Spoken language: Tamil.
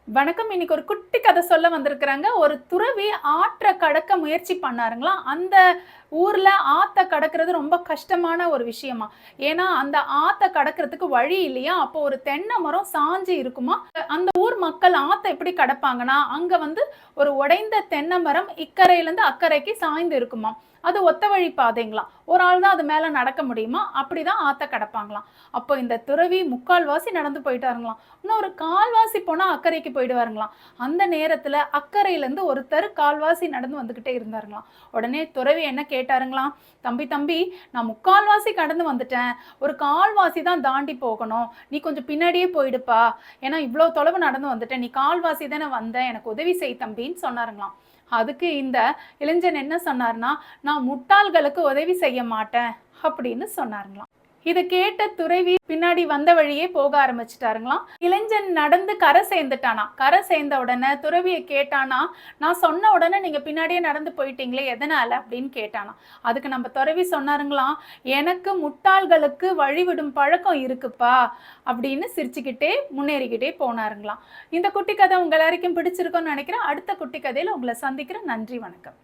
வணக்கம். இன்னைக்கு ஒரு குட்டி கதை சொல்ல வந்திருக்கிறாங்க. ஒரு துறவி ஆற்ற கடக்க முயற்சி பண்ணாருங்களாம். அந்த ஊர்ல ஆத்த கடக்கிறது ரொம்ப கஷ்டமான ஒரு விஷயமா. ஏன்னா, அந்த ஆத்த கடக்கிறதுக்கு வழி இல்லையாம். அப்போ ஒரு தென்னை மரம் சாஞ்சு இருக்குமாம். அந்த ஊர் மக்கள் ஆத்த எப்படி கடப்பாங்கன்னா, அங்க ஒரு உடைந்த தென்னை மரம் இக்கரையிலேருந்து அக்கரைக்கு சாய்ந்து இருக்குமாம். அது ஒத்த வழி பாதைங்களாம். ஒரு ஆள் தான் அது மேல நடக்க முடியுமா, அப்படிதான் ஆத்த கடப்பாங்களாம். அப்போ இந்த துறவி முக்கால்வாசி நடந்து போயிட்டாருங்களாம். இன்னும் ஒரு கால்வாசி போனா அக்கறைக்கு போயிடுவாருங்களாம். அந்த நேரத்துல அக்கறையிலேருந்து ஒருத்தர் கால்வாசி நடந்து வந்துகிட்டே இருந்தாருங்களாம். உடனே துறவி என்ன கேட்டாருங்களாம், தம்பி தம்பி, நான் முக்கால்வாசி கடந்து வந்துட்டேன். ஒரு கால்வாசி தான் தாண்டி போகணும். நீ கொஞ்சம் பின்னாடியே போயிடுப்பா. ஏன்னா இவ்வளோ தொலைவு நடந்து வந்துட்டேன். நீ கால்வாசி தானே வந்த. எனக்கு உதவி செய் தம்பின்னு சொன்னாருங்களாம். அதுக்கு இந்த இளைஞன் என்ன சொன்னார்னா, நான் முட்டாள்களுக்கு உதவி செய்ய மாட்டேன் அப்படின்னு சொன்னாருங்களாம். இத கேட்ட துறவி பின்னாடி வந்த வழியே போக ஆரம்பிச்சுட்டாருங்களாம். இளைஞன் நடந்து கரை சேர்ந்துட்டானா. கரை சேர்ந்த உடனே துறவியை கேட்டானா, நான் சொன்ன உடனே நீங்க பின்னாடியே நடந்து போயிட்டீங்களே எதனால அப்படின்னு கேட்டானா. அதுக்கு நம்ம துறவி சொன்னாருங்களாம், எனக்கு முட்டாள்களுக்கு வழிவிடும் பழக்கம் இருக்குப்பா அப்படின்னு சிரிச்சுக்கிட்டே முன்னேறிக்கிட்டே போனாருங்களாம். இந்த குட்டி கதை உங்க எல்லாருக்கும் பிடிச்சிருக்கும்னு நினைக்கிறேன். அடுத்த குட்டி கதையில உங்களை சந்திக்கிறேன். நன்றி, வணக்கம்.